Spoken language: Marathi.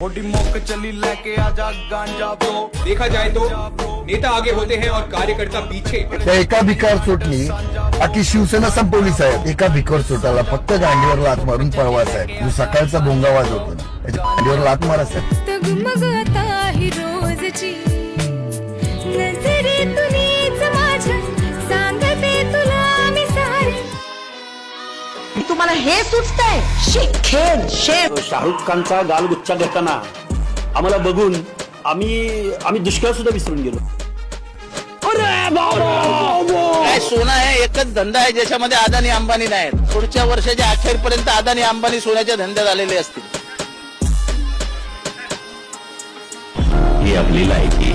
मोटी मोक चली लेके आजा गांजा ब्रो। देखा जाए तो नेता आगे होते हैं और कार्यकर्ता पीछे। त्या एका भिकार चोटनी अख्खी शिवसेना संपवली साहेब. एका भिकार चोटाला फक्त गांडीवर लात मारून पळवा साहेब. जो सकाळचा भोंगा वाजवतो ना त्याच्या गांडीवर लात मारा साहेब. मगता ही रोजची नजरेतूनच माझ्या सांगते तुला मी सारे. तुम्हाला हे सुचतंय शेखेर शेफ. शाहरुख खानचा गालगुच्चा घेताना आम्हाला बघून आम्ही दुष्काळ सुद्धा विसरून गेलो. काय सोनं आहे एकच धंदा आहे ज्याच्यामध्ये अदानी अंबानी नाहीत. पुढच्या वर्षाच्या अखेरपर्यंत अदानी अंबानी सोन्याच्या धंद्यात आलेले असतील. ही आपली लायकी.